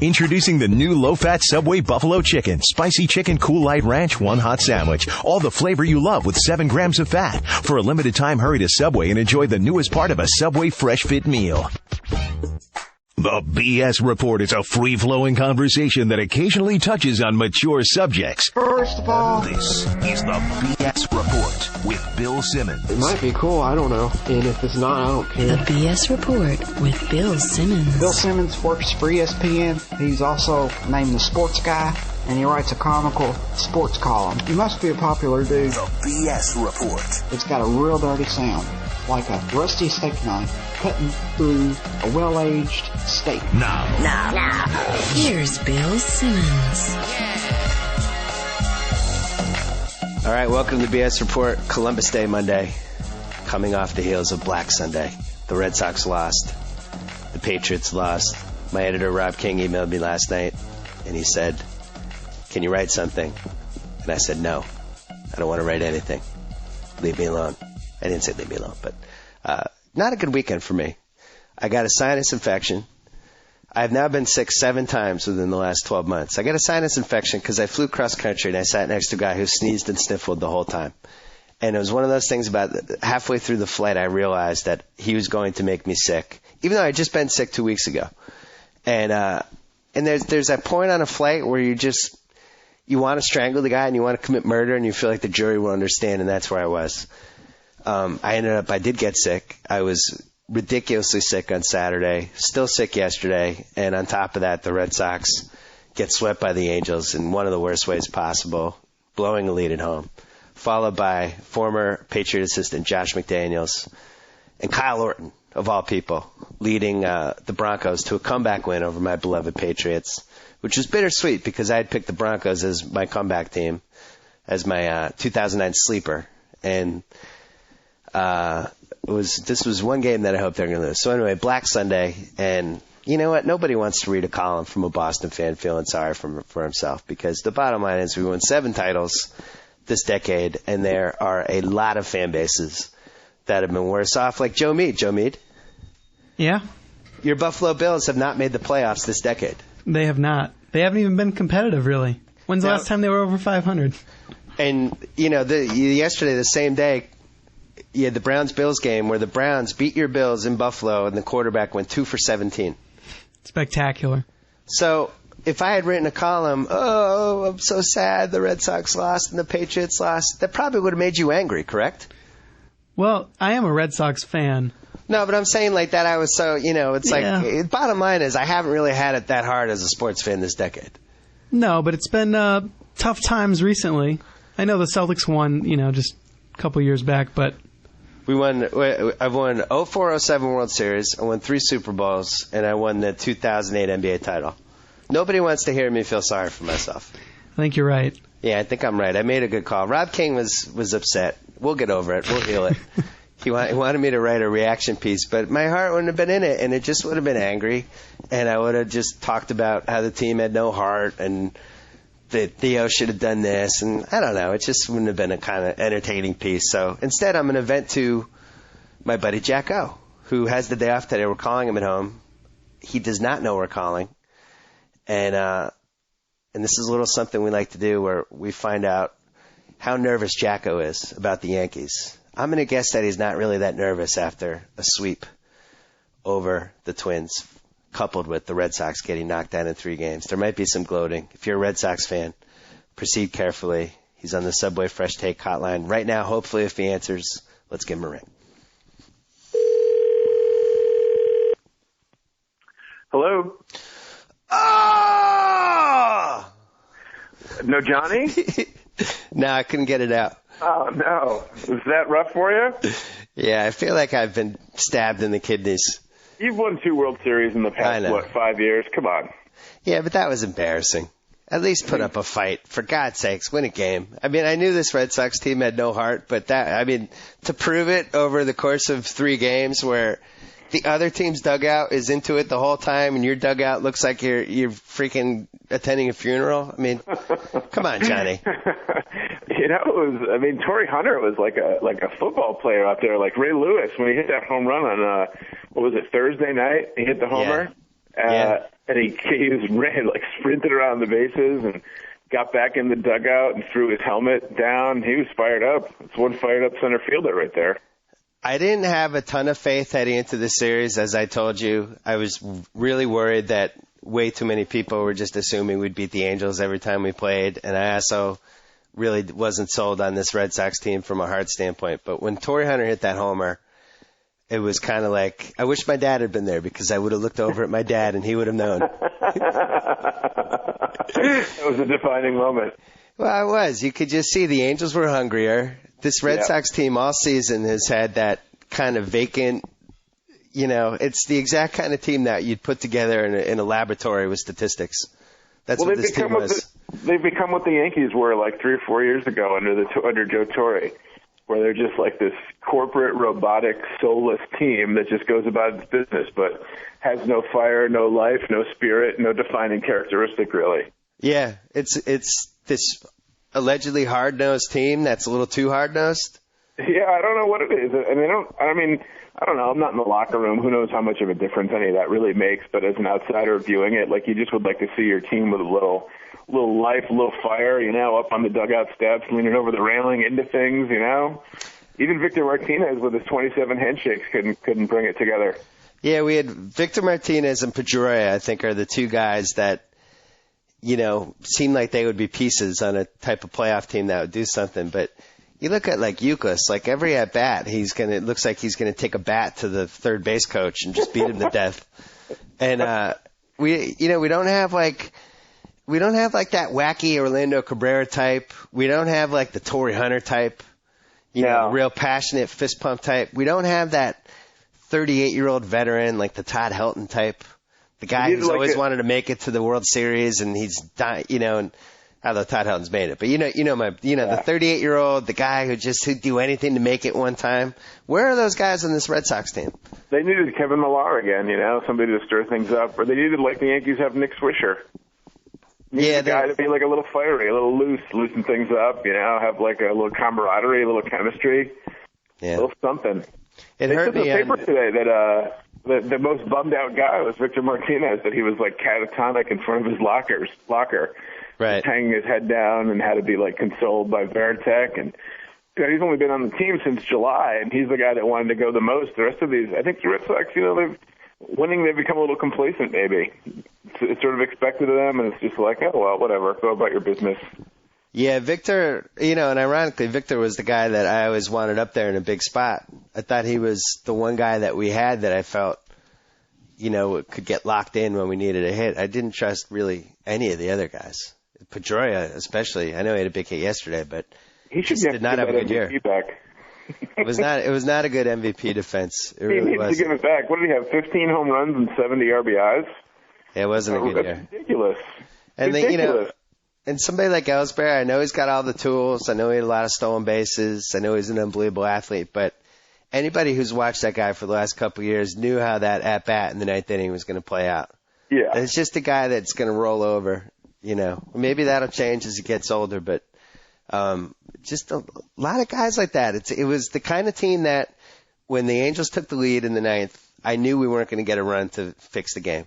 Introducing the new low-fat Subway Buffalo Chicken. Spicy chicken, cool light ranch, one hot sandwich. All the flavor you love with 7 grams of fat. For a limited time, hurry to Subway and enjoy the newest part of a Subway Fresh Fit meal. The B.S. Report is a free-flowing conversation that occasionally touches on mature subjects. First of all, This is the B.S. Report with Bill Simmons. it might be cool, I don't know. And if it's not, I don't care. The B.S. Report with Bill Simmons. Bill Simmons works for ESPN. He's also named the sports guy, and he writes a comical sports column. He must be a popular dude. The B.S. Report. It's got a real dirty sound, like a rusty steak knife cutting through a well-aged steak. Now. Here's Bill Simmons. All right, welcome to the BS Report. Columbus Day Monday, coming off the heels of Black Sunday. The Red Sox lost. The Patriots lost. My editor, Rob King, emailed me last night, and he said, "Can you write something?" And I said, "No, I don't want to write anything. Leave me alone." I didn't say leave me alone, but not a good weekend for me. I got a sinus infection. I've now been sick 7 times within the last 12 months. I got a sinus infection because I flew cross country and I sat next to a guy who sneezed and sniffled the whole time. And it was one of those things about halfway through the flight I realized that he was going to make me sick, even though I'd just been sick 2 weeks ago. And there's that point on a flight where you want to strangle the guy and you want to commit murder and you feel like the jury will understand, and that's where I was. I did get sick. I was ridiculously sick on Saturday, still sick yesterday, and on top of that, the Red Sox get swept by the Angels in one of the worst ways possible, blowing a lead at home, followed by former Patriot assistant Josh McDaniels and Kyle Orton, of all people, leading the Broncos to a comeback win over my beloved Patriots, which was bittersweet because I had picked the Broncos as my comeback team, as my 2009 sleeper, and this was one game that I hope they're going to lose. So anyway, Black Sunday, and you know what? Nobody wants to read a column from a Boston fan feeling sorry for himself, because the bottom line is we won 7 titles this decade, and there are a lot of fan bases that have been worse off, like Joe Meade. Joe Meade? Yeah. Your Buffalo Bills have not made the playoffs this decade. They have not. They haven't even been competitive, really. When's the last time they were over 500? And, yesterday, the same day, you had the Browns-Bills game where the Browns beat your Bills in Buffalo and the quarterback went 2 for 17. Spectacular. So if I had written a column, "Oh, I'm so sad the Red Sox lost and the Patriots lost," that probably would have made you angry, correct? Well, I am a Red Sox fan. No, but I'm saying like that I was so, it's like, bottom line is I haven't really had it that hard as a sports fan this decade. No, but it's been tough times recently. I know the Celtics won, just a couple years back, but... I've won 04-07 World Series, I won 3 Super Bowls, and I won the 2008 NBA title. Nobody wants to hear me feel sorry for myself. I think you're right. Yeah, I think I'm right. I made a good call. Rob King was upset. We'll get over it. We'll heal it. He wanted me to write a reaction piece, but my heart wouldn't have been in it, and it just would have been angry, and I would have just talked about how the team had no heart, and that Theo should have done this, and I don't know. It just wouldn't have been a kind of entertaining piece. So instead, I'm going to vent to my buddy JackO, who has the day off today. We're calling him at home. He does not know we're calling, and this is a little something we like to do where we find out how nervous JackO is about the Yankees. I'm going to guess that he's not really that nervous after a sweep over the Twins, coupled with the Red Sox getting knocked down in 3 games. There might be some gloating. If you're a Red Sox fan, proceed carefully. He's on the Subway Fresh Take hotline right now. Hopefully, if he answers, let's give him a ring. Hello? Oh! No Johnny? No, I couldn't get it out. Oh, no. Was that rough for you? Yeah, I feel like I've been stabbed in the kidneys. You've won 2 World Series in the past, 5 years? Come on. Yeah, but that was embarrassing. At least put up a fight. For God's sakes, win a game. I mean, I knew this Red Sox team had no heart, but to prove it over the course of 3 games where the other team's dugout is into it the whole time and your dugout looks like you're freaking attending a funeral. I mean, come on, Johnny. Torrey Hunter was like a football player out there, like Ray Lewis when he hit that home run on Thursday night? He hit the homer. Yeah. and he ran, like, sprinted around the bases and got back in the dugout and threw his helmet down. He was fired up. It's one fired up center fielder right there. I didn't have a ton of faith heading into the series, as I told you. I was really worried that way too many people were just assuming we'd beat the Angels every time we played, and I also really wasn't sold on this Red Sox team from a heart standpoint. But when Torrey Hunter hit that homer, it was kind of like, I wish my dad had been there, because I would have looked over at my dad and he would have known. It was a defining moment. Well, it was. You could just see the Angels were hungrier. This Red Sox team all season has had that kind of vacant, it's the exact kind of team that you'd put together in a laboratory with statistics. That's what this team was. They've become what the Yankees were like 3 or 4 years ago under Joe Torre, where they're just like this corporate, robotic, soulless team that just goes about its business, but has no fire, no life, no spirit, no defining characteristic, really. Yeah, it's this allegedly hard-nosed team that's a little too hard-nosed. Yeah, I don't know what it is. And I don't know. I'm not in the locker room. Who knows how much of a difference any of that really makes, but as an outsider viewing it, like, you just would like to see your team with a little life, a little fire, up on the dugout steps, leaning over the railing into things, Even Victor Martinez with his 27 handshakes couldn't bring it together. Yeah, we had Victor Martinez and Pedroia, I think, are the two guys that, seem like they would be pieces on a type of playoff team that would do something. But you look at, like, Youkilis, like, every at bat, it looks like he's going to take a bat to the third base coach and just beat him to death. And we don't have that wacky Orlando Cabrera type. We don't have, like, the Torrey Hunter type, real passionate fist pump type. We don't have that 38-year-old veteran like the Todd Helton type, the guy who's always wanted to make it to the World Series, and he's died, and although Todd Helton's made it, but the 38-year-old, the guy who'd do anything to make it one time. Where are those guys on this Red Sox team? They needed Kevin Millar again, somebody to stir things up, or they needed, like the Yankees have, Nick Swisher. A guy to be like a little fiery, a little loose, loosen things up, have like a little camaraderie, a little chemistry, a little something. It hurt me. They said in the paper today that the most bummed out guy was Victor Martinez, that he was like catatonic in front of his locker, right, just hanging his head down, and had to be like consoled by Veritek. And he's only been on the team since July, and he's the guy that wanted to go the most. The rest of these, I think the Red Sox, they've become a little complacent, maybe. It's sort of expected of them, and it's just like, oh, well, whatever, go about your business. Yeah, Victor, and ironically, Victor was the guy that I always wanted up there in a big spot. I thought he was the one guy that we had that I felt, could get locked in when we needed a hit. I didn't trust really any of the other guys. Pedroia, especially. I know he had a big hit yesterday, but he did not have a good year. Back. It was not a good MVP defense. It really needs to give it back. What did he have? 15 home runs and 70 RBIs? It wasn't a good year. That's ridiculous. And ridiculous. And somebody like Ellsbury, I know he's got all the tools. I know he had a lot of stolen bases. I know he's an unbelievable athlete. But anybody who's watched that guy for the last couple of years knew how that at-bat in the ninth inning was going to play out. Yeah. And it's just a guy that's going to roll over, Maybe that'll change as he gets older, but just a lot of guys like that. It was the kind of team that when the Angels took the lead in the ninth, I knew we weren't going to get a run to fix the game.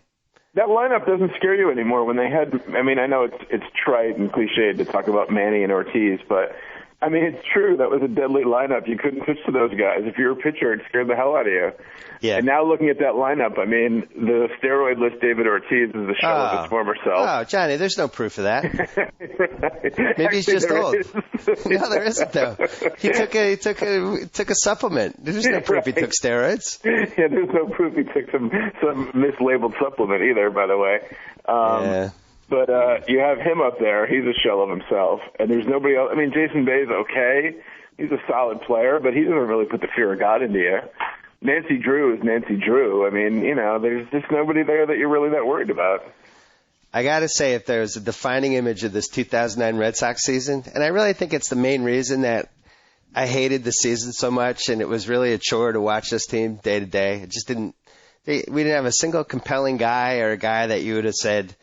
That lineup doesn't scare you anymore. When they had, I know it's trite and cliched to talk about Manny and Ortiz, but it's true. That was a deadly lineup. You couldn't pitch to those guys. If you were a pitcher, it scared the hell out of you. Yeah. And now looking at that lineup, the steroid-less David Ortiz is the shell of his former self. Oh, Johnny, there's no proof of that. Right. Maybe he's just old. No, there isn't, though. He took a supplement. There's no proof he took steroids. Yeah, there's no proof he took some mislabeled supplement either, by the way. Yeah. But you have him up there. He's a shell of himself. And there's nobody else. Jason Bay's okay. He's a solid player, but he doesn't really put the fear of God into you. Nancy Drew is Nancy Drew. There's just nobody there that you're really that worried about. I got to say, if there's a defining image of this 2009 Red Sox season, and I really think it's the main reason that I hated the season so much, and it was really a chore to watch this team day to day. We didn't have a single compelling guy or a guy that you would have said,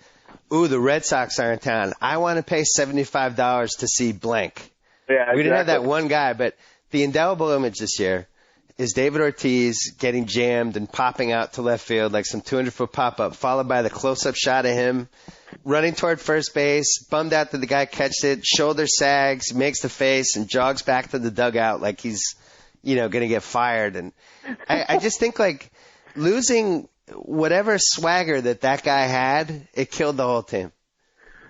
ooh, the Red Sox are in town. I want to pay $75 to see blank. Yeah, exactly. We didn't have that one guy, but the indelible image this year, is David Ortiz getting jammed and popping out to left field like some 200-foot pop-up, followed by the close-up shot of him running toward first base, bummed out that the guy catched it, shoulder sags, makes the face, and jogs back to the dugout like he's, going to get fired. And I just think, like, losing whatever swagger that guy had, it killed the whole team.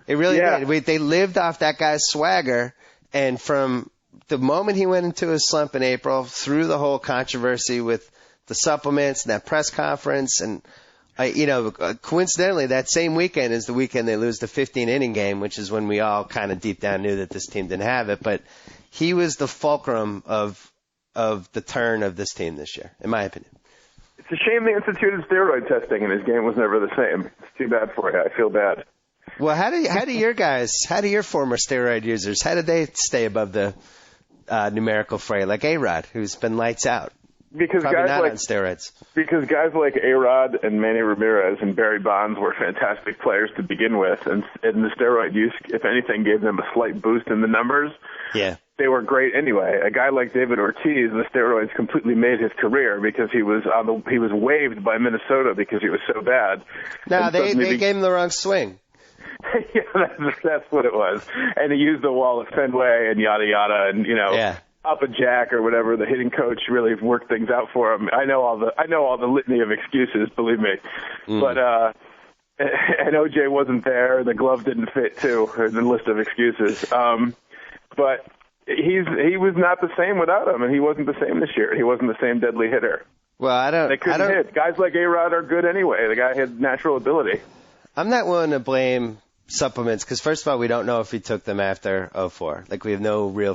It really did. They lived off that guy's swagger, and from the moment he went into his slump in April, through the whole controversy with the supplements and that press conference, and coincidentally, that same weekend is the weekend they lose the 15-inning game, which is when we all kind of deep down knew that this team didn't have it. But he was the fulcrum of the turn of this team this year, in my opinion. It's a shame they instituted steroid testing and his game was never the same. It's too bad for you. I feel bad. Well, how do your former steroid users, how did they stay above the numerical fray, like A-Rod, who's been lights out? Because probably guys not like, on steroids. Because guys like A-Rod and Manny Ramirez and Barry Bonds were fantastic players to begin with, and the steroid use, if anything, gave them a slight boost in the numbers. Yeah. They were great anyway. A guy like David Ortiz, the steroids completely made his career because he was waived by Minnesota because he was so bad. No, they gave him the wrong swing. Yeah, that's what it was. And he used the wall of Fenway and yada yada, and up a jack or whatever. The hitting coach really worked things out for him. I know all the litany of excuses, believe me. But and OJ wasn't there. The glove didn't fit too. There's a list of excuses. But he was not the same without him, and he wasn't the same this year. He wasn't the same deadly hitter. Well, They couldn't hit. Guys like A-Rod are good anyway. The guy had natural ability. I'm not willing to blame supplements because, first of all, we don't know if he took them after 04. Like, we have no real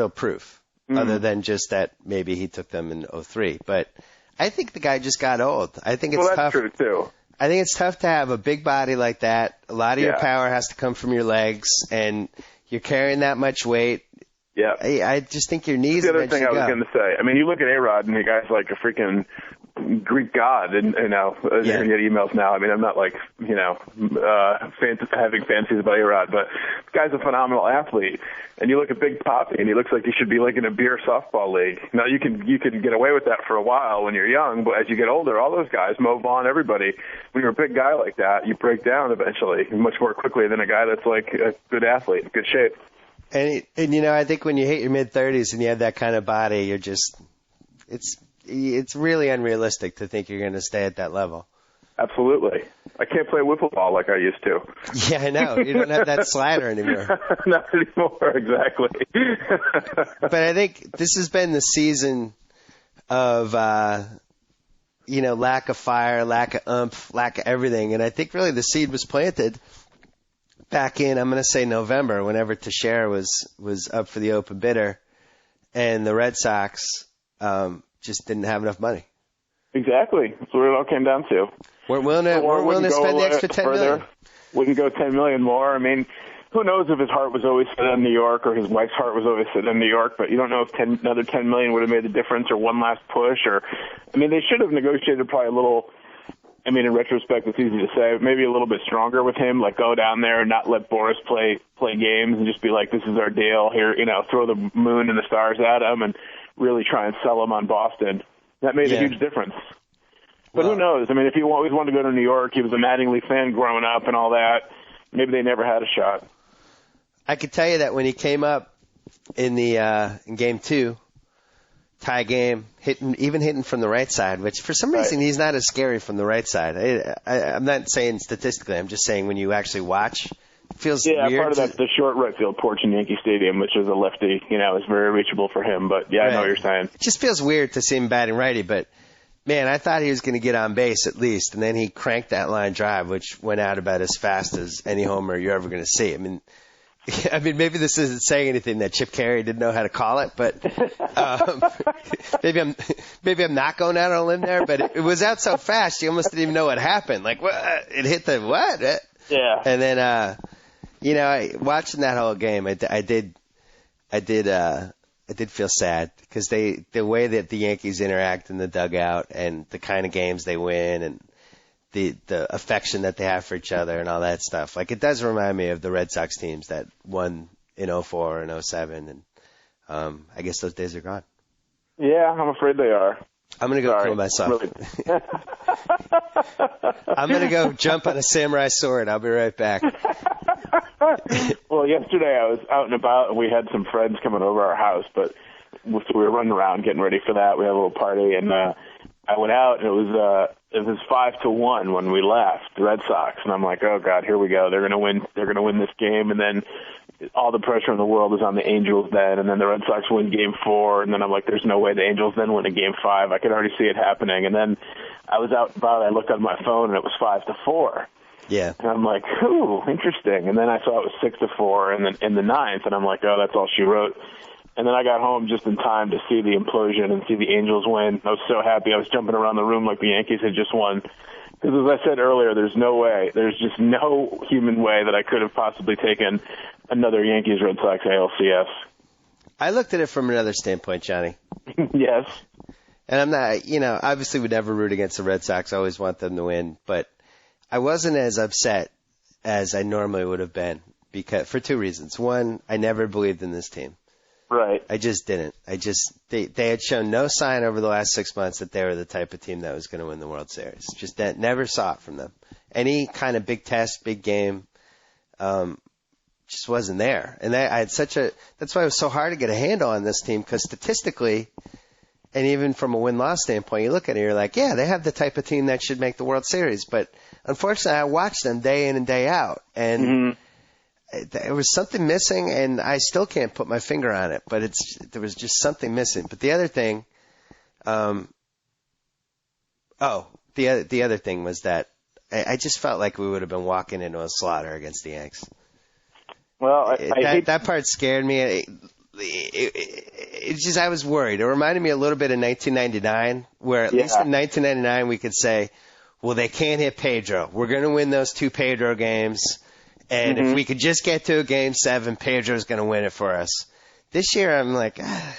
proof other than just that maybe he took them in 03. But I think the guy just got old. I think it's tough. That's true too. I think it's tough to have a big body like that. A lot of your power has to come from your legs, and you're carrying that much weight. Yeah, I just think your knees. That's the other thing I was going to say. I mean, you look at A-Rod, and the guy's like a freaking Greek god, and you can get emails now. I mean, I'm not like having fantasies about A-Rod, but the guy's a phenomenal athlete. And you look at Big Papi, and he looks like he should be like in a beer softball league. Now you can get away with that for a while when you're young, but as you get older, all those guys, Mo Vaughn, everybody, when you're a big guy like that, you break down eventually much more quickly than a guy that's like a good athlete, in good shape. And I think when you hit your mid-30s and you have that kind of body, you're just it's really unrealistic to think you're going to stay at that level. Absolutely. I can't play wiffle ball like I used to. Yeah, I know. You don't have that slider anymore. Not anymore, exactly. But I think this has been the season of, lack of fire, lack of oomph, lack of everything. And I think really the seed was planted back in, I'm going to say November, whenever Teixeira was up for the open bidder, and the Red Sox just didn't have enough money. Exactly. That's what it all came down to. Weren't willing to spend the extra $10 million. Wouldn't go $10 million more. I mean, who knows if his heart was always set on New York or his wife's heart was always set on New York, but you don't know if another $10 million would have made the difference or one last push. They should have negotiated probably a little. I mean, in retrospect, it's easy to say, maybe a little bit stronger with him, like go down there and not let Boris play games and just be like, this is our deal here, throw the moon and the stars at him and really try and sell him on Boston. That made a huge difference. But who knows? I mean, if he always wanted to go to New York, he was a Mattingly fan growing up and all that, maybe they never had a shot. I could tell you that when he came up in Game 2, tie game, hitting from the right side, which for some reason he's not as scary from the right side. I'm not saying statistically. I'm just saying when you actually watch, it feels weird. Yeah, part of that's the short right field porch in Yankee Stadium, which is a lefty, is very reachable for him. But, I know what you're saying. It just feels weird to see him batting righty, but, man, I thought he was going to get on base at least, and then he cranked that line drive, which went out about as fast as any homer you're ever going to see. I mean, maybe this isn't saying anything that Chip Carey didn't know how to call it, but maybe I'm not going out on a limb there. But it was out so fast, you almost didn't even know what happened. Like, what? It hit the what? Yeah. And then, watching that whole game, I did feel sad because the way that the Yankees interact in the dugout and the kind of games they win and the affection that they have for each other and all that stuff. Like, it does remind me of the Red Sox teams that won in 04 and 07, and I guess those days are gone. Yeah, I'm afraid they are. I'm going to go kill myself. Really. I'm going to go jump on a samurai sword. I'll be right back. Well, yesterday I was out and about, and we had some friends coming over our house, but so we were running around getting ready for that. We had a little party, and I went out, and it was 5-1 when we left, the Red Sox, and I'm like, oh God, here we go. They're going to win. They're going to win this game, and then all the pressure in the world is on the Angels then, and then the Red Sox win Game 4, and then I'm like, there's no way the Angels then win a Game 5. I could already see it happening, and then I was out and about, I looked on my phone, and it was 5-4. Yeah. And I'm like, ooh, interesting. And then I saw it was 6-4 in the ninth, and I'm like, oh, that's all she wrote. And then I got home just in time to see the implosion and see the Angels win. I was so happy. I was jumping around the room like the Yankees had just won. Because as I said earlier, there's just no human way that I could have possibly taken another Yankees Red Sox ALCS. I looked at it from another standpoint, Johnny. Yes. And I'm not, obviously would never root against the Red Sox. I always want them to win. But I wasn't as upset as I normally would have been for two reasons. One, I never believed in this team. Right. I just didn't. They had shown no sign over the last 6 months that they were the type of team that was going to win the World Series. Just that, never saw it from them. Any kind of big test, big game, just wasn't there. And that's why it was so hard to get a handle on this team, because statistically, and even from a win-loss standpoint, you look at it, you're like, yeah, they have the type of team that should make the World Series. But unfortunately, I watched them day in and day out, and there was something missing, and I still can't put my finger on it. But there was just something missing. But the other thing, the other thing was that I just felt like we would have been walking into a slaughter against the Yanks. Well, that part scared me. It's just I was worried. It reminded me a little bit of 1999, where at least in 1999 we could say, well, they can't hit Pedro. We're going to win those 2 Pedro games, and if we could just get to a Game 7, Pedro's going to win it for us. This year I'm like, I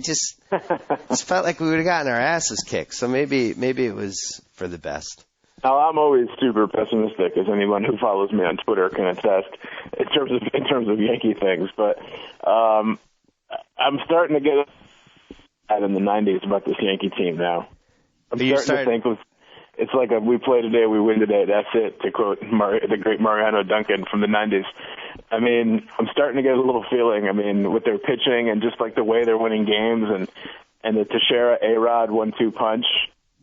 just felt like we would have gotten our asses kicked. So maybe it was for the best. Now, I'm always super pessimistic, as anyone who follows me on Twitter can attest, in terms of Yankee things. But I'm starting to get in the 90s about this Yankee team now. I'm starting to think it's like we play today, we win today. That's it, to quote the great Mariano Duncan from the 90s. I mean, I'm starting to get a little feeling. I mean, with their pitching and just like the way they're winning games and the Teixeira A-Rod 1-2 punch.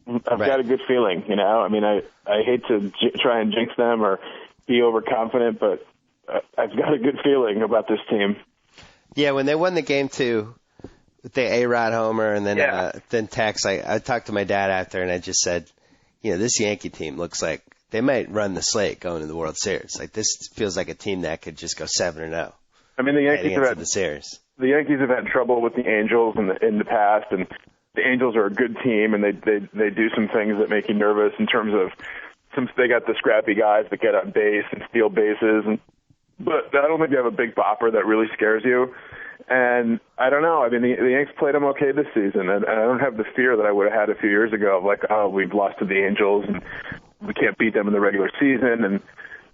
I've got a good feeling, I mean, I hate to try and jinx them or be overconfident, but I've got a good feeling about this team. Yeah, when they won the Game 2 with the A-Rod homer and then Tex, I talked to my dad after, and I just said, this Yankee team looks like they might run the slate going to the World Series. Like, this feels like a team that could just go 7-0. I mean, the Yankees have had trouble with the Angels in the past, and the Angels are a good team, and they do some things that make you nervous in terms of they got the scrappy guys that get on base and steal bases, but I don't think they have a big bopper that really scares you. And I don't know. I mean, the Yanks played them okay this season, and I don't have the fear that I would have had a few years ago of like, oh, we've lost to the Angels and we can't beat them in the regular season. And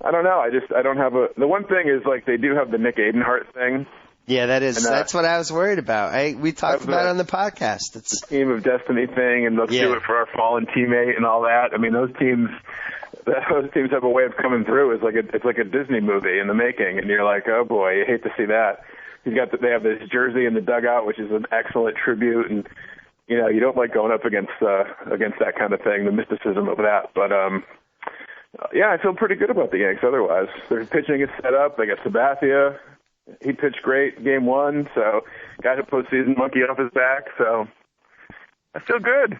I don't know. I don't have the one thing is like they do have the Nick Adenhart thing. Yeah, that's what I was worried about. We talked about it on the podcast. It's the team of destiny thing, and let's do it for our fallen teammate and all that. I mean, those teams have a way of coming through. It's like a Disney movie in the making, and you're like, oh boy, you hate to see that. They have this jersey in the dugout, which is an excellent tribute, and you don't like going up against that kind of thing, the mysticism of that. But I feel pretty good about the Yanks. Otherwise, their pitching is set up. They got Sabathia. He pitched great Game 1, so got a postseason monkey off his back, so I feel good.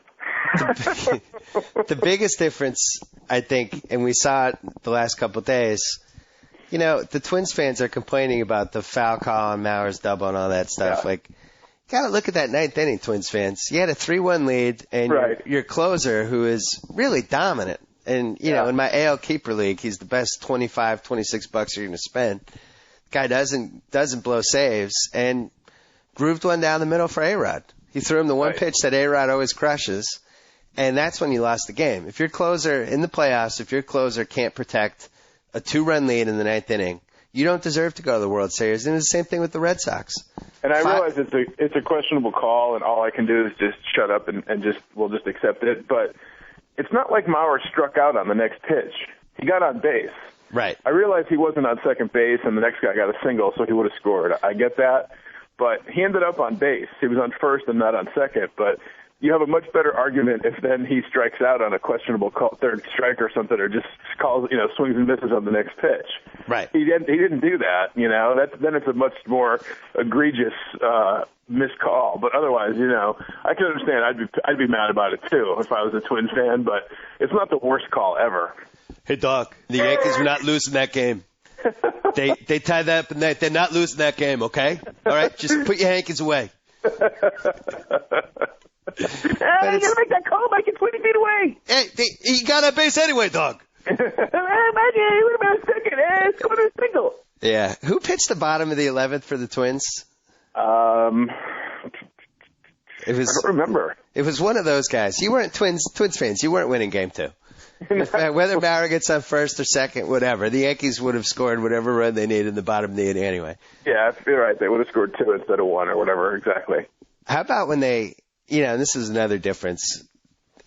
The biggest difference, I think, and we saw it the last couple of days, the Twins fans are complaining about the foul call on Mauer's double and all that stuff. Yeah. Like, got to look at that ninth inning, Twins fans. You had a 3-1 lead, and your closer, who is really dominant, and, in my AL Keeper League, he's the best $25, $26 you're going to spend. Guy doesn't blow saves, and grooved one down the middle for A-Rod. He threw him the one pitch that A-Rod always crushes, and that's when you lost the game. If your closer in the playoffs, if your closer can't protect a 2-run lead in the ninth inning, you don't deserve to go to the World Series. And it's the same thing with the Red Sox. And I realize it's a questionable call, and all I can do is just shut up and we'll just accept it. But it's not like Mauer struck out on the next pitch. He got on base. Right. I realize he wasn't on second base, and the next guy got a single, so he would have scored. I get that. But he ended up on base. He was on first and not on second. But you have a much better argument if then he strikes out on a questionable call, third strike or something, or just calls, swings and misses on the next pitch. Right. He didn't do that. Then it's a much more egregious missed call. But otherwise, I can understand. I'd be mad about it too if I was a Twins fan. But it's not the worst call ever. Hey, Doc, the Yankees are not losing that game. They tied that up, and they're not losing that game, okay? All right? Just put your Yankees away. You gotta make that call, Mike. It's 20 feet away. Hey, he got on base anyway, Dog. Mike, he would have been a second. It's going to a single. Yeah. Who pitched the bottom of the 11th for the Twins? I don't remember. It was one of those guys. You weren't Twins fans. You weren't winning game 2. Whether Mauer gets on first or second, whatever, the Yankees would have scored whatever run they needed in the bottom of the 8th anyway. Yeah, you're right. They would have scored 2 instead of 1 or whatever, exactly. How about when they, and this is another difference,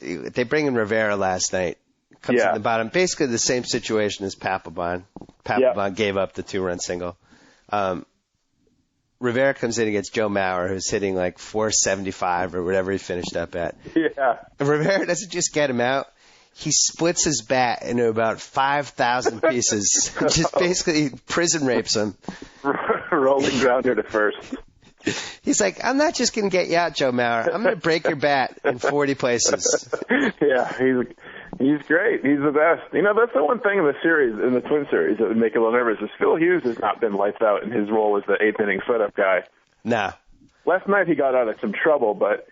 they bring in Rivera last night, comes in the bottom, basically the same situation as Papelbon. Papelbon gave up the 2-run single. Rivera comes in against Joe Mauer, who's hitting like 475 or whatever he finished up at. Yeah. And Rivera doesn't just get him out. He splits his bat into about 5,000 pieces. Just basically prison rapes him. Rolling grounder to first. He's like, I'm not just going to get you out, Joe Mauer. I'm going to break your bat in 40 places. Yeah, he's great. He's the best. That's the one thing in the Twin series that would make it a little nervous is Phil Hughes has not been lights out in his role as the 8th inning setup guy. No. Last night he got out of some trouble, but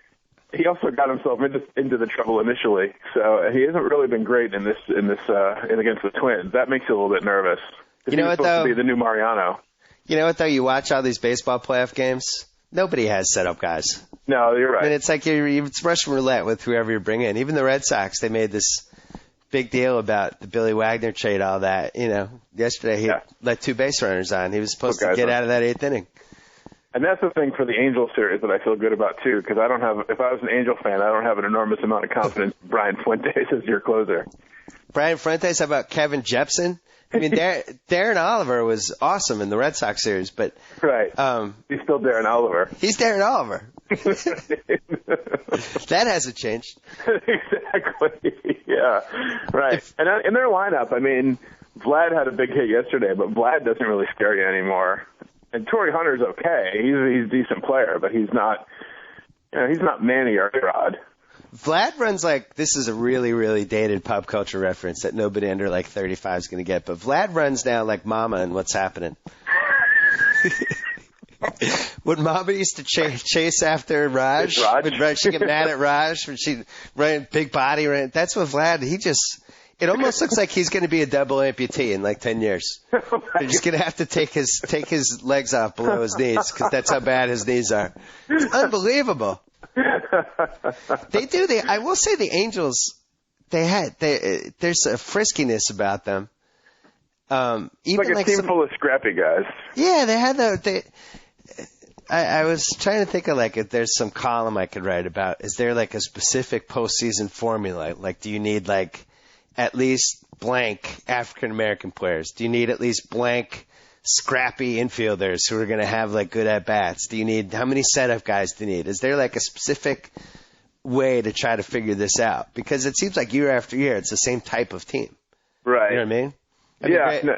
he also got himself into the trouble initially, so he hasn't really been great in against the Twins. That makes you a little bit nervous. You know what, though? To be the new Mariano. You know what, though? You watch all these baseball playoff games. Nobody has setup guys. No, you're right. I mean, it's like it's Russian roulette with whoever you bring in. Even the Red Sox, they made this big deal about the Billy Wagner trade, all that. Yesterday he let 2 base runners on. He was supposed to get out of that 8th inning. And that's the thing for the Angels series that I feel good about, too, because if I was an Angel fan, I don't have an enormous amount of confidence in Brian Fuentes as your closer. Brian Fuentes, how about Kevin Jepsen? I mean, Darren Oliver was awesome in the Red Sox series, but... Right. He's still Darren Oliver. He's Darren Oliver. That hasn't changed. Exactly. Yeah. Right. And in their lineup, I mean, Vlad had a big hit yesterday, but Vlad doesn't really scare you anymore. And Torrey Hunter's okay. He's a decent player, but he's not Manny or A-Rod. Vlad runs like, this is a really, really dated pop culture reference that nobody under like 35 is going to get, but Vlad runs now like Mama and What's Happening. When Mama used to chase after Raj, when she'd get mad at Raj, when she'd run big body, that's what Vlad, it almost looks like he's going to be a double amputee in like 10 years. They're just going to have to take his legs off below his knees because that's how bad his knees are. It's unbelievable. I will say the Angels, there's a friskiness about them. Even like a team full of scrappy guys. Yeah, they had I was trying to think of like if there's some column I could write about. Is there like a specific postseason formula? Like, do you need like at least blank African American players? Do you need at least blank scrappy infielders who are going to have like good at bats? Do you need how many setup guys do you need? Is there like a specific way to try to figure this out? Because it seems like year after year it's the same type of team. Right. You know what I mean?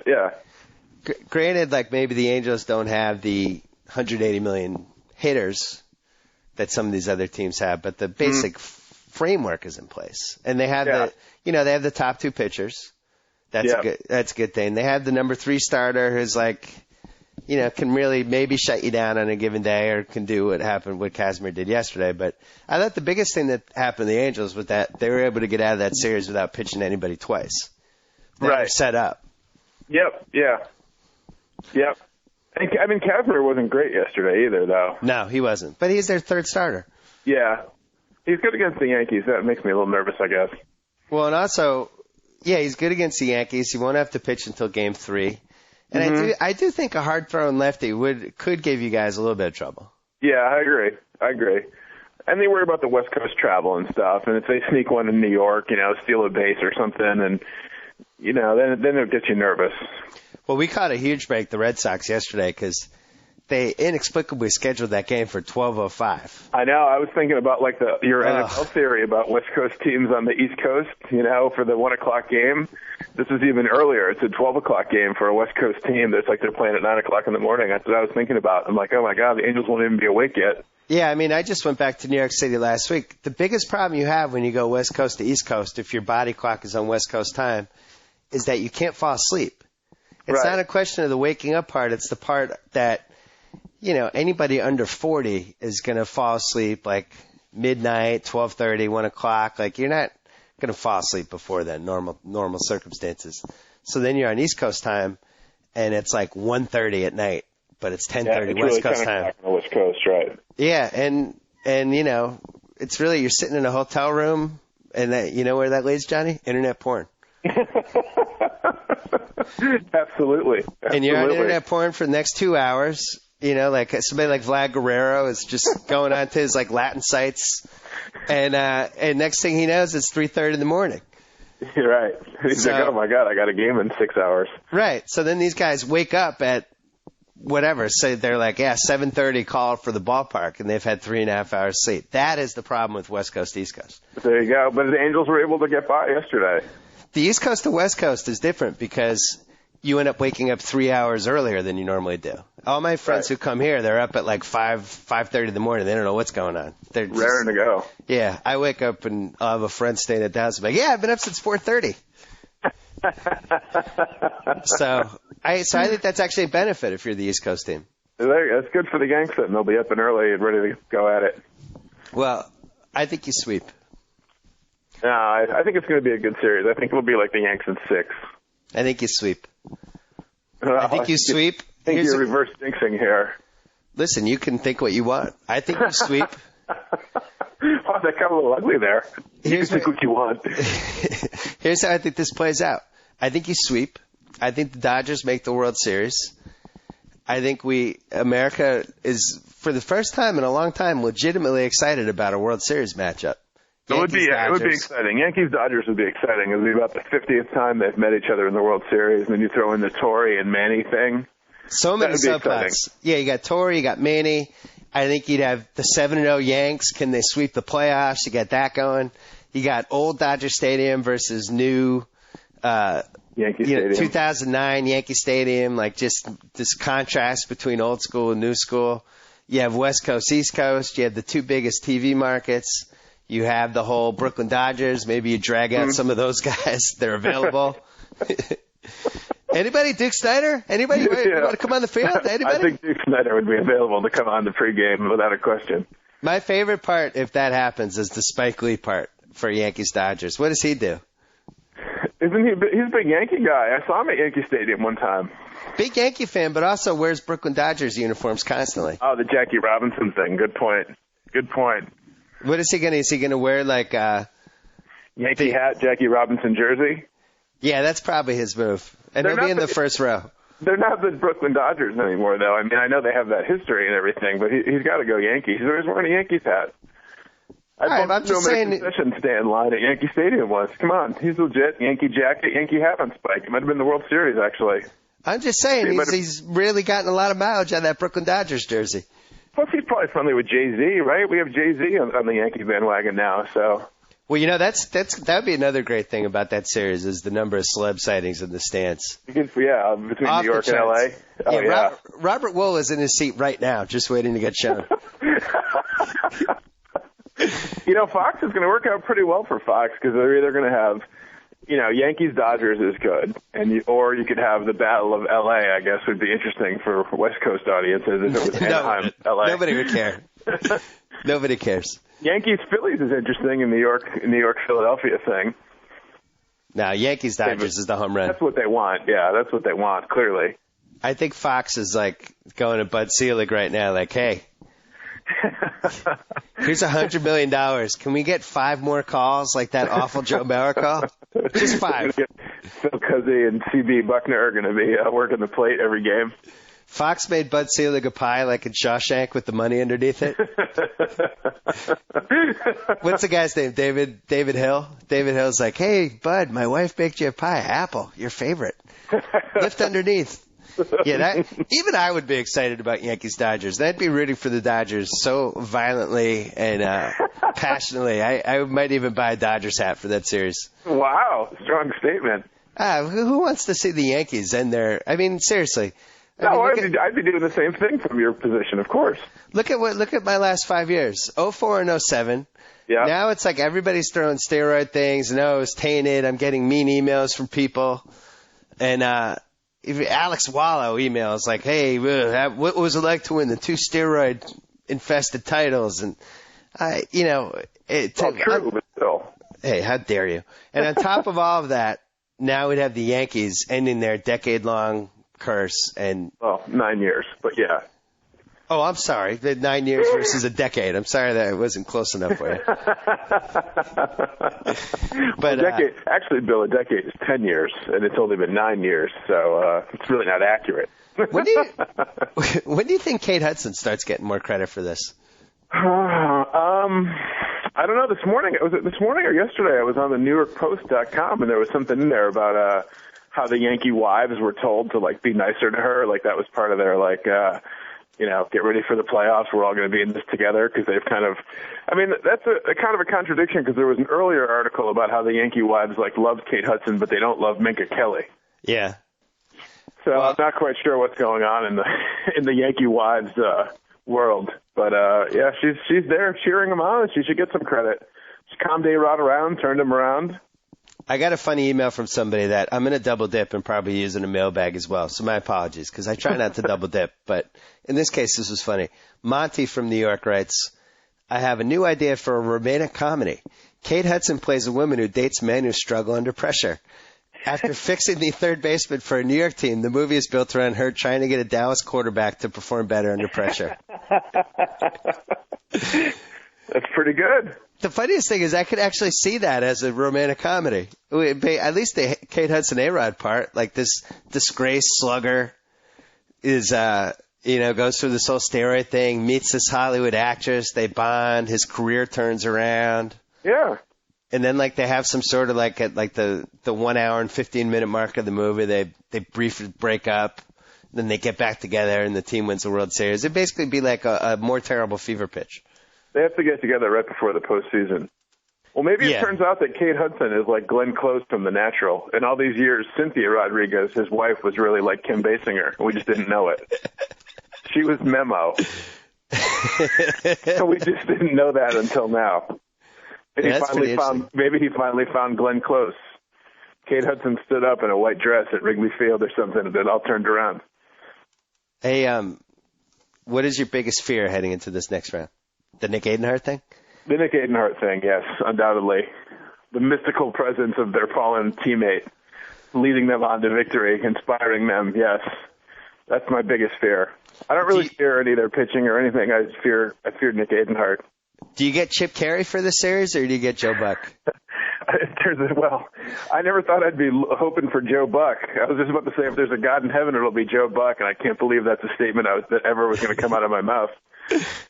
Yeah. Granted, like maybe the Angels don't have the 180 million hitters that some of these other teams have, but the basic framework is in place, and they have they have the top 2 pitchers. That's a good thing. They have the number 3 starter who's like, can really maybe shut you down on a given day or can do what Kazmir did yesterday. But I thought the biggest thing that happened to the Angels was that they were able to get out of that series without pitching anybody twice. They were set up. Yep. Yeah. Yep. I mean, Kazmir wasn't great yesterday either, though. No, he wasn't. But he's their 3rd starter. Yeah. He's good against the Yankees. That makes me a little nervous, I guess. Well, and also, he's good against the Yankees. He won't have to pitch until Game 3. And I do think a hard-throwing lefty could give you guys a little bit of trouble. Yeah, I agree. And they worry about the West Coast travel and stuff. And if they sneak one in New York, steal a base or something, and then it gets you nervous. Well, we caught a huge break, the Red Sox, yesterday because they inexplicably scheduled that game for 12:05. I know. I was thinking about your NFL theory about West Coast teams on the East Coast, for the 1 o'clock game. This is even earlier. It's a 12 o'clock game for a West Coast team. That's like they're playing at 9 o'clock in the morning. That's what I was thinking about. I'm like, oh, my God, the Angels won't even be awake yet. Yeah, I mean, I just went back to New York City last week. The biggest problem you have when you go West Coast to East Coast, if your body clock is on West Coast time, is that you can't fall asleep. It's not a question of the waking up part. It's the part that, anybody under 40 is going to fall asleep like midnight, 12:30, 1 o'clock. Like, you're not going to fall asleep before then, normal circumstances. So then you're on East Coast time, and it's like 1:30 at night. But it's 10:30 West Coast time. On the West Coast, right? Yeah, and it's really you're sitting in a hotel room, and that, where that leads, Johnny? Internet porn. Absolutely. And you're on internet porn for the next 2 hours. Like somebody like Vlad Guerrero is just going on to his Latin sites, and next thing he knows, it's 3:30 in the morning. You're right. He's like, oh my God, I got a game in 6 hours. Right. So then these guys wake up at whatever, say they're like, 7:30 call for the ballpark, and they've had 3.5 hours sleep. That is the problem with West Coast, East Coast. There you go. But the Angels were able to get by yesterday. The East Coast to West Coast is different because you end up waking up 3 hours earlier than you normally do. All my friends who come here, they're up at 5:30 in the morning. They don't know what's going on. They're just raring to go. Yeah, I wake up and I'll have a friend staying at the house. I'm like, I've been up since 4:30. So I think that's actually a benefit if you're the East Coast team. That's good for the Yanks, and they'll be up and early and ready to go at it. Well, I think you sweep. No, I think it's going to be a good series. I think it'll be like the Yanks in 6. I think you sweep. I think you sweep. I think you're reverse jinxing here. Listen, you can think what you want. I think you sweep. Oh, that got a little ugly there. You can think what you want. Here's how I think this plays out. I think you sweep. I think the Dodgers make the World Series. I think America is, for the first time in a long time, legitimately excited about a World Series matchup. It would be exciting. Yankees-Dodgers would be exciting. It would be about the 50th time they've met each other in the World Series, and then you throw in the Torrey and Manny thing. So many subplots. Yeah, you got Torrey, you got Manny. I think you'd have the 7-0 Yanks. Can they sweep the playoffs? You got that going. You got old Dodger Stadium versus new Yankee Stadium. 2009 Yankee Stadium, like just this contrast between old school and new school. You have West Coast, East Coast. You have the two biggest TV markets. You have the whole Brooklyn Dodgers. Maybe you drag out some of those guys. They're available. Anybody? Duke Snyder? Anybody want to come on the field? Anybody? I think Duke Snyder would be available to come on the pregame without a question. My favorite part, if that happens, is the Spike Lee part for Yankees Dodgers. What does he do? He's a big Yankee guy. I saw him at Yankee Stadium one time. Big Yankee fan, but also wears Brooklyn Dodgers uniforms constantly. Oh, the Jackie Robinson thing. Good point. What is he going to? Is he going to wear like a Yankee hat, Jackie Robinson jersey? Yeah, that's probably his move. And he'll be in the first row. They're not the Brooklyn Dodgers anymore, though. I mean, I know they have that history and everything, but he's got to go Yankees. He's always wearing a Yankees hat. I'm just saying. Concession stand line at Yankee Stadium once. Come on, he's legit. Yankee jacket, Yankee hat on Spike. It might have been the World Series, actually. I'm just saying he's really gotten a lot of mileage on that Brooklyn Dodgers jersey. Plus, he's probably friendly with Jay-Z, right? We have Jay-Z on the Yankee bandwagon now, so. Well, that would be another great thing about that series is the number of celeb sightings in the stands. Yeah, between New York and L.A. Oh, yeah. Robert Wool is in his seat right now, just waiting to get shown. Fox is going to work out pretty well for Fox because they're either going to have, Yankees-Dodgers is good, or you could have the Battle of L.A., I guess, would be interesting for West Coast audiences if it was Anaheim, L.A. Nobody would care. Nobody cares. Yankees-Phillies is interesting in New York, Philadelphia thing. No, Yankees-Dodgers is the home run. That's what they want. Yeah, that's what they want, clearly. I think Fox is like going to Bud Selig right now, like, hey, here's $100 million. Can we get 5 more calls like that awful Joe Mauer call? Just 5. Phil Cousy and C.B. Buckner are going to be working the plate every game. Fox made Bud Selig a pie like in Shawshank with the money underneath it. What's the guy's name? David Hill? David Hill's like, hey, Bud, my wife baked you a pie. Apple, your favorite. Lift underneath. Yeah, even I would be excited about Yankees-Dodgers. I'd be rooting for the Dodgers so violently and passionately. I might even buy a Dodgers hat for that series. Wow, strong statement. Who wants to see the Yankees end their? I mean, seriously. I'd be doing the same thing from your position, of course. Look at my last 5 years, 04 and 07. Yeah. Now it's like everybody's throwing steroid things, and it's tainted. I'm getting mean emails from people, and Alex Wallow emails like, hey, what was it like to win the 2 steroid infested titles? And true, but still. Hey, how dare you? And on top of all of that, now we'd have the Yankees ending their decade-long curse. And 9 years, but yeah. Oh, I'm sorry. The 9 years versus a decade. I'm sorry that it wasn't close enough for you. But actually, Bill, a decade is 10 years, and it's only been 9 years, so it's really not accurate. When do you think Kate Hudson starts getting more credit for this? I don't know. This morning or yesterday? I was on the NewYorkPost.com, and there was something in there about how the Yankee wives were told to like be nicer to her. Like that was part of their get ready for the playoffs. We're all going to be in this together because they've kind of. I mean, that's a kind of a contradiction because there was an earlier article about how the Yankee wives loved Kate Hudson, but they don't love Minka Kelly. Yeah. So I'm not quite sure what's going on in the Yankee wives world, but yeah, she's there cheering him on. She should get some credit. She calmed A-Rod around, turned him around. I got a funny email from somebody that I'm going to double dip and probably use in a mailbag as well. So my apologies because I try not to double dip. But in this case, this was funny. Monty from New York writes, I have a new idea for a romantic comedy. Kate Hudson plays a woman who dates men who struggle under pressure. After fixing the third baseman for a New York team, the movie is built around her trying to get a Dallas quarterback to perform better under pressure. That's pretty good. The funniest thing is I could actually see that as a romantic comedy. At least the Kate Hudson A-Rod part, like this disgraced slugger is, goes through this whole steroid thing, meets this Hollywood actress, they bond, his career turns around. Yeah. And then they have some sort of at the 1 hour and 15-minute mark of the movie, they briefly break up, then they get back together and the team wins the World Series. It'd basically be like a more terrible fever pitch. They have to get together right before the postseason. Well, maybe it turns out that Kate Hudson is like Glenn Close from The Natural. And all these years, Cynthia Rodriguez, his wife, was really like Kim Basinger. We just didn't know it. She was Memo. So we just didn't know that until now. And maybe he finally found Glenn Close. Kate Hudson stood up in a white dress at Wrigley Field or something, and it all turned around. Hey, what is your biggest fear heading into this next round? The Nick Adenhart thing? The Nick Adenhart thing, yes, undoubtedly. The mystical presence of their fallen teammate, leading them on to victory, inspiring them, yes. That's my biggest fear. I don't really fear any of their pitching or anything. I fear Nick Adenhart. Do you get Chip Carey for this series, or do you get Joe Buck? Well, I never thought I'd be hoping for Joe Buck. I was just about to say, if there's a God in heaven, it'll be Joe Buck, and I can't believe that's a statement that ever was going to come out of my mouth.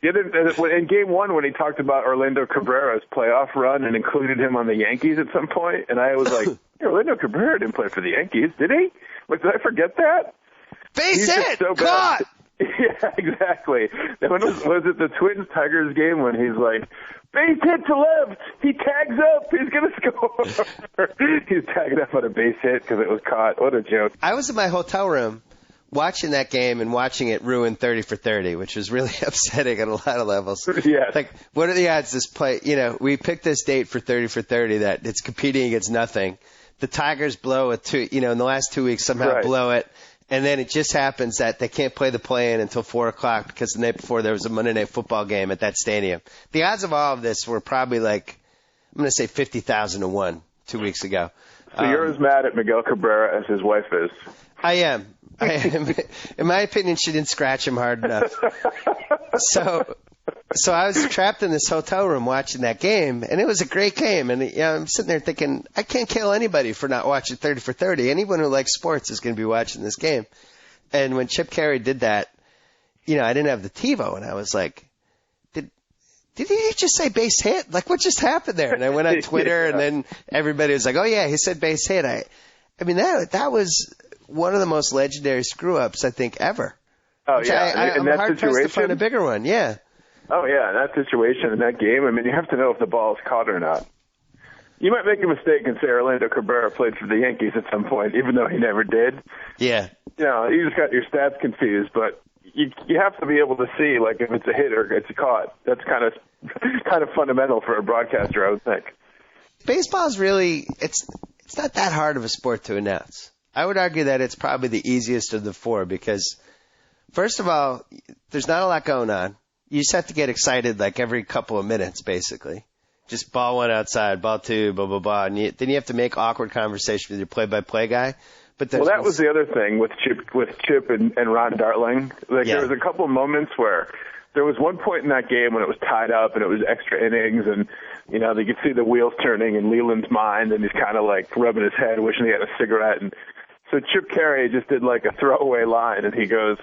In Game 1, when he talked about Orlando Cabrera's playoff run and included him on the Yankees at some point, and I was like, Orlando Cabrera didn't play for the Yankees, did he? Did I forget that? Base hit! So caught! Yeah, exactly. When was it the Twins-Tigers game when he's like, base hit to left, he tags up, he's going to score. He's tagging up on a base hit because it was caught. What a joke. I was in my hotel room watching that game and watching it ruin 30 for 30, which was really upsetting on a lot of levels. Yeah. What are the odds this play, we picked this date for 30 for 30 that it's competing against nothing. The Tigers blow it in the last 2 weeks somehow blow it. And then it just happens that they can't play the play-in until 4 o'clock because the night before there was a Monday Night Football game at that stadium. The odds of all of this were probably I'm going to say 50,000 to 1 2 weeks ago. So you're as mad at Miguel Cabrera as his wife is. I am. In my opinion, she didn't scratch him hard enough. So I was trapped in this hotel room watching that game, and it was a great game. And I'm sitting there thinking, I can't kill anybody for not watching 30 for 30. Anyone who likes sports is going to be watching this game. And when Chip Carey did that, I didn't have the TiVo, and I was like, did he just say base hit? Like, what just happened there? And I went on Twitter, and then everybody was like, oh, yeah, he said base hit. I mean, that was one of the most legendary screw-ups, I think, ever. Oh, yeah. I'm hard-pressed to find a bigger one, yeah. Oh, yeah, in that situation, in that game, I mean, you have to know if the ball is caught or not. You might make a mistake and say Orlando Cabrera played for the Yankees at some point, even though he never did. Yeah. You just got your stats confused, but you have to be able to see, like, if it's a hit or it's caught. That's kind of fundamental for a broadcaster, I would think. Baseball's really, it's not that hard of a sport to announce. I would argue that it's probably the easiest of the four because, first of all, there's not a lot going on. You just have to get excited like every couple of minutes, basically. Just ball one outside, ball two, blah, blah, blah. And then you have to make awkward conversation with your play-by-play guy. But that was the other thing with Chip and Ron Darling. There was a couple of moments where there was one point in that game when it was tied up and it was extra innings and, they could see the wheels turning in Leland's mind and he's kind of like rubbing his head, wishing he had a cigarette. And so Chip Carey just did like a throwaway line and he goes,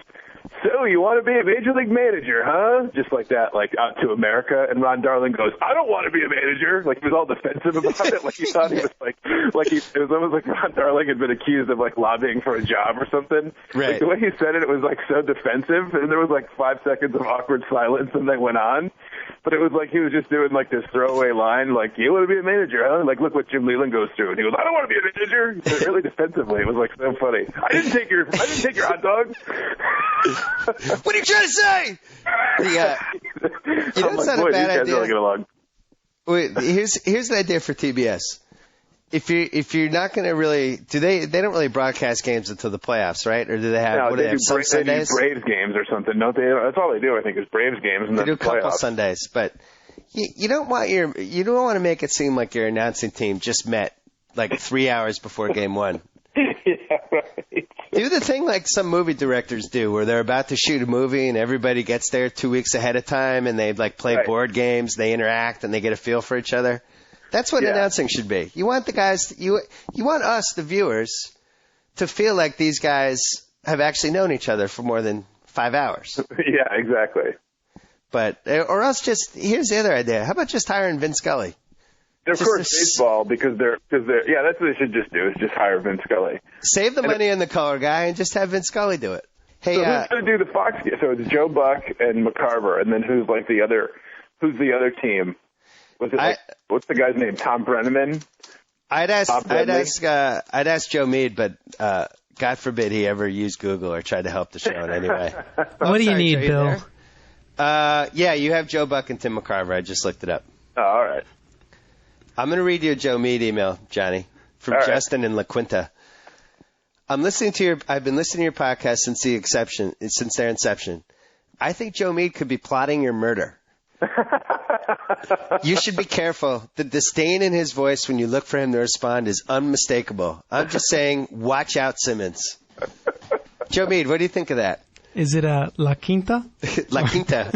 so you want to be a major league manager, huh? Just like that, like out to America. And Ron Darling goes, I don't want to be a manager. Like he was all defensive about it. Like he thought he was it was almost like Ron Darling had been accused of like lobbying for a job or something. Right. Like the way he said it, it was like so defensive. And there was like 5 seconds of awkward silence and they went on. But it was like he was just doing like this throwaway line, like, you want to be a manager, huh? Like, look what Jim Leland goes through. And he goes, I don't want to be a manager. He said it really defensively. It was like so funny. I didn't take your hot dog. What are you trying to say? Yeah. It's not a bad idea. Really get along. Wait, here's the idea for TBS. If you're not going to really, they don't really broadcast games until the playoffs, right? Or do they have, no, they have some Sundays? They do Braves games or something, don't they? That's all they do, I think, is Braves games and they then do a couple playoffs. Sundays, but you don't want to make it seem like your announcing team just met like 3 hours before game one. Yeah, right. Do the thing like some movie directors do where they're about to shoot a movie and everybody gets there 2 weeks ahead of time and they like play board games, they interact and they get a feel for each other. That's what announcing should be. You want the guys, you want us, the viewers, to feel like these guys have actually known each other for more than 5 hours. Yeah, exactly. But, or else just, here's the other idea. How about just hiring Vin Scully? Of course, baseball, because they're, that's what they should just do, is just hire Vin Scully. Save the money on the color guy and just have Vin Scully do it. Hey, so who's going to do the Fox game? So it's Joe Buck and McCarver, and then who's the other team? Was it what's the guy's name? Tom Brenneman? I'd ask Joe Meade, but God forbid he ever used Google or tried to help the show in any way. What do you need, Bill? Yeah, you have Joe Buck and Tim McCarver. I just looked it up. Oh, all right. I'm going to read you a Joe Meade email, Johnny, from Justin in La Quinta. I've been listening to your podcast since their inception. I think Joe Meade could be plotting your murder. You should be careful. The disdain in his voice when you look for him to respond is unmistakable. I'm just saying, watch out, Simmons. Joe Meade, what do you think of that? Is it La Quinta? La Quinta.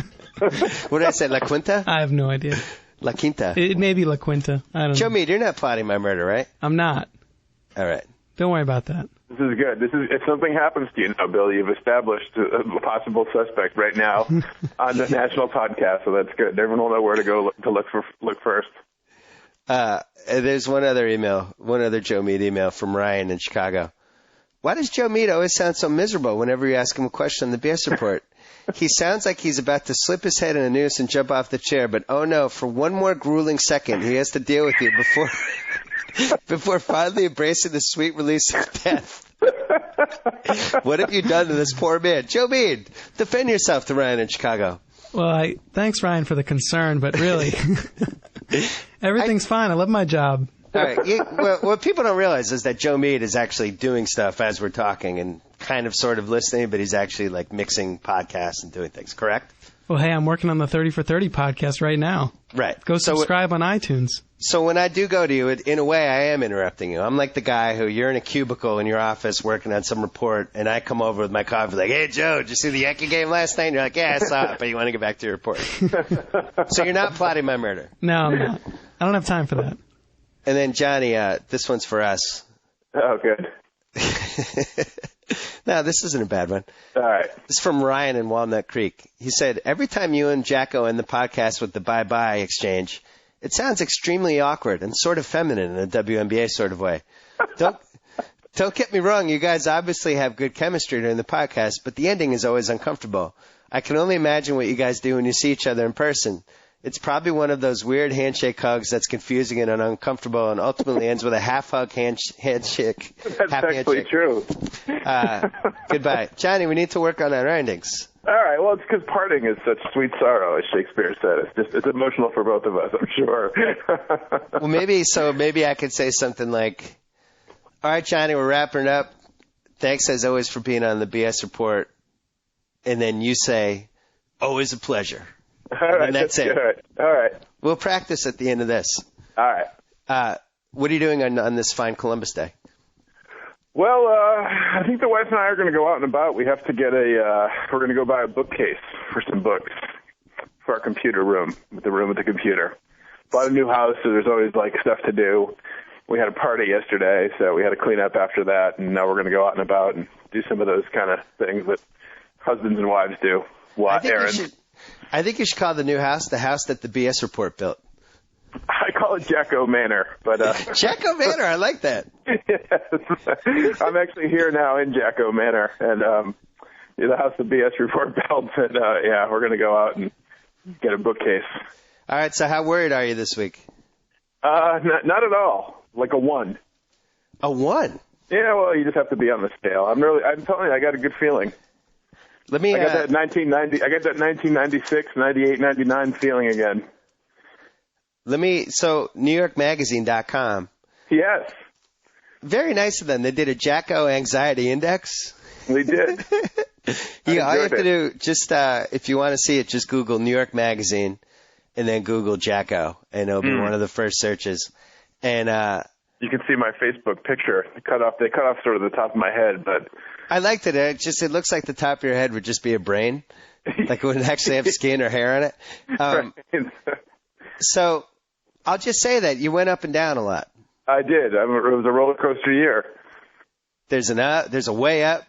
What did I say, La Quinta? I have no idea. La Quinta. It may be La Quinta. I don't know. Joe Meade, you're not plotting my murder, right? I'm not. All right. Don't worry about that. This is good. If something happens to you now, Bill, you've established a possible suspect right now on the national podcast, so that's good. Everyone will know where to go to look first. There's one other Joe Meade email from Ryan in Chicago. Why does Joe Meade always sound so miserable whenever you ask him a question on the B.S. Report? He sounds like he's about to slip his head in a noose and jump off the chair, but oh no, for one more grueling second, he has to deal with you before finally embracing the sweet release of death. What have you done to this poor man? Joe Meade, defend yourself to Ryan in Chicago. Well, thanks, Ryan, for the concern, but really, everything's fine. I love my job. All right. What people don't realize is that Joe Meade is actually doing stuff as we're talking and kind of sort of listening, but he's actually like mixing podcasts and doing things, correct? Well, hey, I'm working on the 30 for 30 podcast right now. Right. Go subscribe on iTunes. So when I do go to you, in a way, I am interrupting you. I'm like the guy who you're in a cubicle in your office working on some report, and I come over with my coffee like, hey, Joe, did you see the Yankee game last night? And you're like, yeah, I saw it, but you want to get back to your report. So you're not plotting my murder. No, I'm not. I don't have time for that. And then, Johnny, this one's for us. Oh, good. No, this isn't a bad one. All right. This is from Ryan in Walnut Creek. He said, every time you and JackO end the podcast with the bye-bye exchange, it sounds extremely awkward and sort of feminine in a WNBA sort of way. Don't get me wrong, you guys obviously have good chemistry during the podcast, but the ending is always uncomfortable. I can only imagine what you guys do when you see each other in person. It's probably one of those weird handshake hugs that's confusing and uncomfortable and ultimately ends with a half-hug handshake. That's actually true. Goodbye. Johnny, we need to work on our endings. All right. Well, it's because parting is such sweet sorrow, as Shakespeare said. It's emotional for both of us, I'm sure. Well, maybe I could say something like, all right, Johnny, we're wrapping up. Thanks, as always, for being on the B.S. Report. And then you say, always a pleasure. All right. And that's it. Good. All right. We'll practice at the end of this. All right. What are you doing on this fine Columbus Day? Well, I think the wife and I are going to go out and about. We have to get we're going to go buy a bookcase for some books for our computer room, the room with the computer. Bought a new house, so there's always, stuff to do. We had a party yesterday, so we had to clean up after that, and now we're going to go out and about and do some of those kind of things that husbands and wives do. I think you should call the new house the house that the B.S. Report built. I call it JackO Manor, but JackO Manor, I like that. Yes. I'm actually here now in JackO Manor, and the house the B.S. Report built, and we're going to go out and get a bookcase. All right, so how worried are you this week? Not at all. Like a 1. A 1? Yeah, well, you just have to be on the scale. I'm telling you, I got a good feeling. I got that 1996, 98, 99 feeling again. So NewYorkMagazine.com. Yes. Very nice of them. They did a JackO Anxiety Index. They did. All you have to do, just if you want to see it, just Google New York Magazine and then Google JackO, and it'll be one of the first searches. And you can see my Facebook picture. They cut off sort of the top of my head, but I liked it. It looks like the top of your head would just be a brain, like it wouldn't actually have skin or hair on it. So I'll just say that you went up and down a lot. I did. It was a roller coaster year. There's a way up.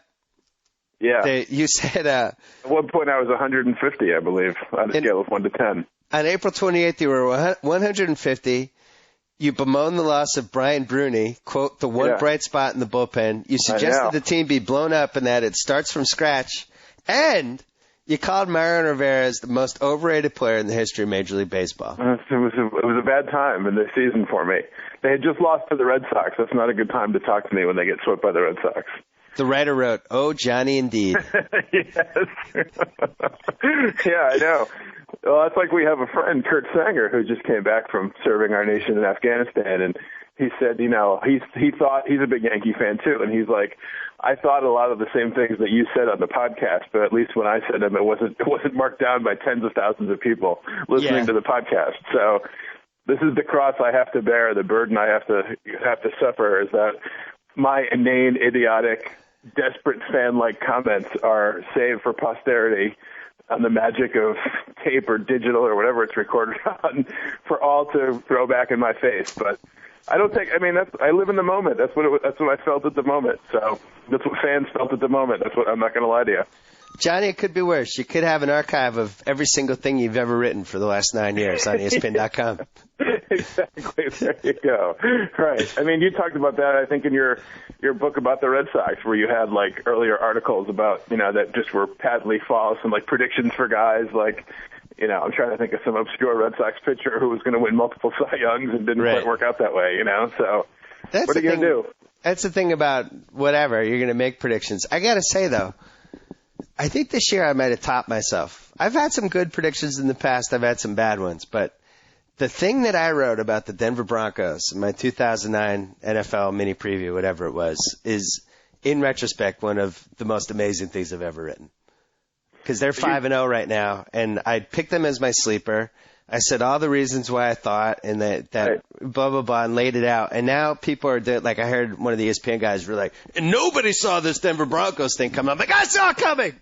Yeah. You said at one point I was 150, I believe, on a scale of 1 to 10. On April 28th, you were 150. You bemoaned the loss of Brian Bruni, quote, the one bright spot in the bullpen. You suggested the team be blown up and that it starts from scratch. And you called Mariano Rivera the most overrated player in the history of Major League Baseball. It was a bad time in the season for me. They had just lost to the Red Sox. That's not a good time to talk to me when they get swept by the Red Sox. The writer wrote, "Oh, Johnny, indeed." Yes. Yeah, I know. Well, that's like we have a friend, Kurt Sanger, who just came back from serving our nation in Afghanistan, and he said, he thought he's a big Yankee fan too, and he's like, I thought a lot of the same things that you said on the podcast, but at least when I said them, it wasn't marked down by tens of thousands of people listening to the podcast. So this is the cross I have to bear, the burden I have to suffer, is that my inane, idiotic, desperate fan-like comments are saved for posterity on the magic of tape or digital or whatever it's recorded on for all to throw back in my face. But I live in the moment. That's what I felt at the moment. So that's what fans felt at the moment. I'm not going to lie to you. Johnny, it could be worse. You could have an archive of every single thing you've ever written for the last 9 years on ESPN.com. Exactly. There you go. Right. I mean, you talked about that, I think, in your book about the Red Sox, where you had earlier articles about, that just were patently false, and predictions for guys I'm trying to think of some obscure Red Sox pitcher who was going to win multiple Cy Youngs and didn't quite work out that way, So what are you going to do? That's the thing about whatever. You're going to make predictions. I got to say, though, I think this year I might have topped myself. I've had some good predictions in the past. I've had some bad ones. But the thing that I wrote about the Denver Broncos in my 2009 NFL mini preview, whatever it was, is, in retrospect, one of the most amazing things I've ever written. Because they're 5-0 right now, and I picked them as my sleeper. I said all the reasons why I thought, and that blah, blah, blah, and laid it out. And now people are doing, I heard one of the ESPN guys were like, and nobody saw this Denver Broncos thing come. I'm like, I saw it coming!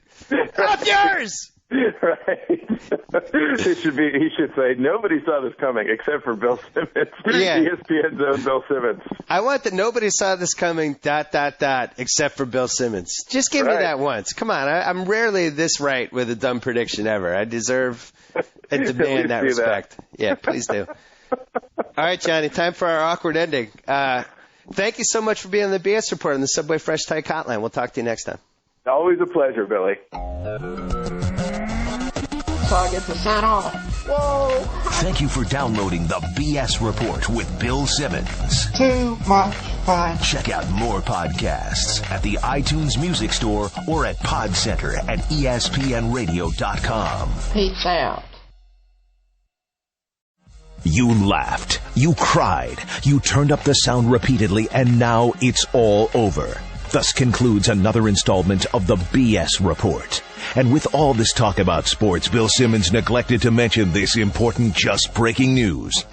Off yours! Right. He should say, nobody saw this coming except for Bill Simmons. Yeah. ESPN's own Bill Simmons. I want that nobody saw this coming, ... except for Bill Simmons. Just give me that once. Come on. I'm rarely this right with a dumb prediction ever. I deserve and demand that respect. Yeah, please do. All right, Johnny, time for our awkward ending. Thank you so much for being on the BS Report on the Subway Fresh Tyke Hotline. We'll talk to you next time. Always a pleasure, Billy. So I get to sign off. Whoa! Thank you for downloading the BS Report with Bill Simmons. Too much fun. Check out more podcasts at the iTunes Music Store or at Podcenter at ESPNradio.com. Peace out. You laughed. You cried. You turned up the sound repeatedly, and now it's all over. Thus concludes another installment of the BS Report. And with all this talk about sports, Bill Simmons neglected to mention this important just breaking news.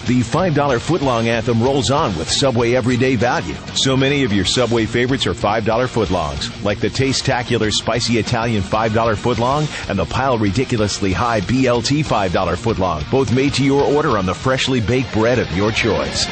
The $5 footlong anthem rolls on with Subway Everyday Value. So many of your Subway favorites are $5 footlongs, like the Taste-tacular Spicy Italian $5 footlong and the Pile Ridiculously High BLT $5 footlong, both made to your order on the freshly baked bread of your choice.